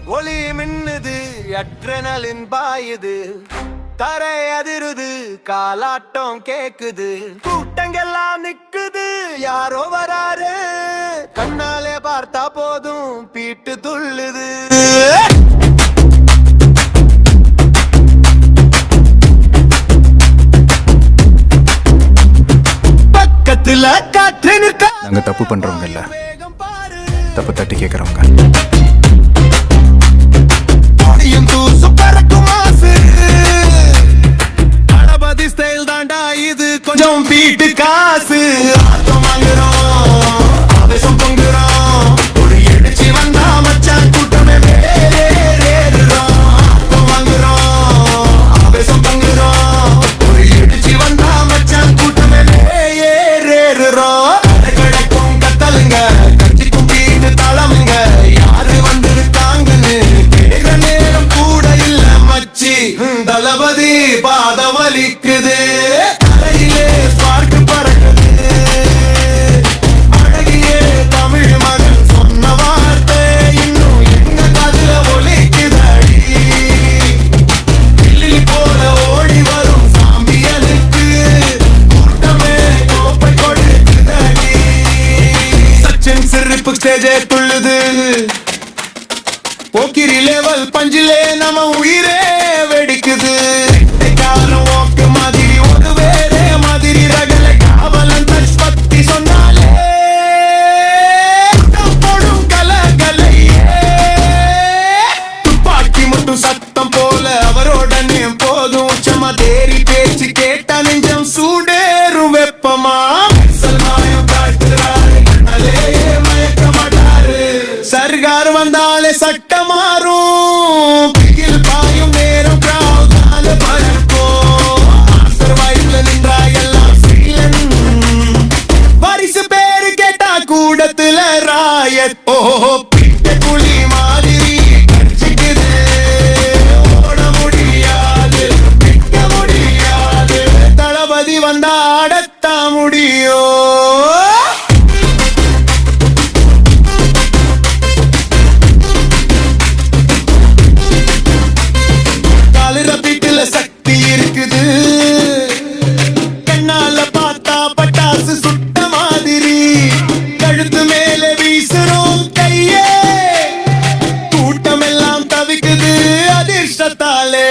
ஒளி மின்னுது அட்ரெனலின் பாயுது தரை அதிருது காலாட்டம் கேக்குது கூட்டங்கெல்லாம் நிக்குது யாரோ வராரு கண்ணாலே பார்த்தா போதும் பீட்டு துள்ளுது பக்கத்துல காற்று நிற்க நாங்க தப்பு பண்றவங்க இல்ல, தப்பு தட்டி கேக்குறவங்க. தளபதி ஸ்டைல் தாண்டா இது, கொஞ்சம் பீட்டு காசு ஆவேசம் பொங்குறோம் ஒரு எடுச்சி வந்தா மச்சான் கூட்டமே ஆவேசம் பொங்குறோம் ஒரு எடுச்சி வந்தா மச்சான் கூட்டமே கிடைக்கும் கத்தலுங்க கட்சிக்கும் பீட்டு தளமுங்க யாரு வந்திருக்காங்கன்னு கேட்கிற நேரம் கூட இல்ல மச்சி தளபதி பாத வலிக்குது அறையிலே ஸ்பார்க் பறக்குது அழகியே தமிழ் மகன் சொன்ன வார்த்தை இன்னும் எங்க காதுல ஒலிக்குதடி கிள்ளி போல ஓடி வரும் சாம்பியனுக்கு கூட்டமே கோப்பை கொடுக்குதடி சச்சின் சிரிப்பு ஸ்டேஜே துள்ளுது போக்கிரி லெவல் பஞ்சிலே நம்ம உயிரே வெடிக்குது காலம் ஓக்கு மாதிரி ஒரு வேறே மாதிரி ரகல காவலன் டச் பத்தி சொன்னாலே போடும் கலகலையே துப்பாக்கி மட்டும் சத்தம் போல அவரோட நேம் போதும் உச்சமா தேறி பேச்சு கேட்டா நெஞ்சம் சூடேறும் வெப்பமா சர்கார் வந்தாலே சட்ட மாறும் பிகில் பாயும் நேரம் கிராவுதால பறக்கும் சர்வைவ்ல நின்றா எல்லாம் சீலன் வாரிசு பேரு கேட்டா கூடத்துல ராயத் ஓஹோ பிட்ட குழி மாதிரி கர்ச்சிக்குது ஓட முடியாது பிக்க முடியாது தளபதி வந்தா அடத்தா முடியும் சக்தி இருக்குது கண்ணால பார்த்தா பட்டாசு சுட்ட மாதிரி கழுத்து மேலே வீசுறோம் கையே கூட்டம் எல்லாம் தவிக்குது அதிர்ஷ்டத்தாலே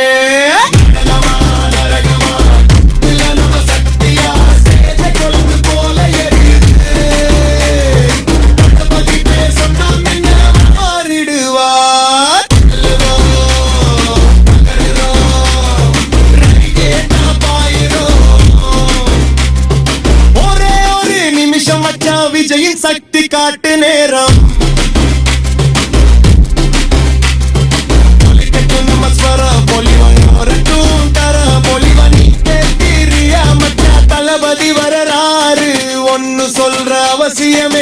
விஜயின் சக்தி காட்டு நேரம் தளபதி வரலாறு ஒன்னு சொல்ற அவசியம்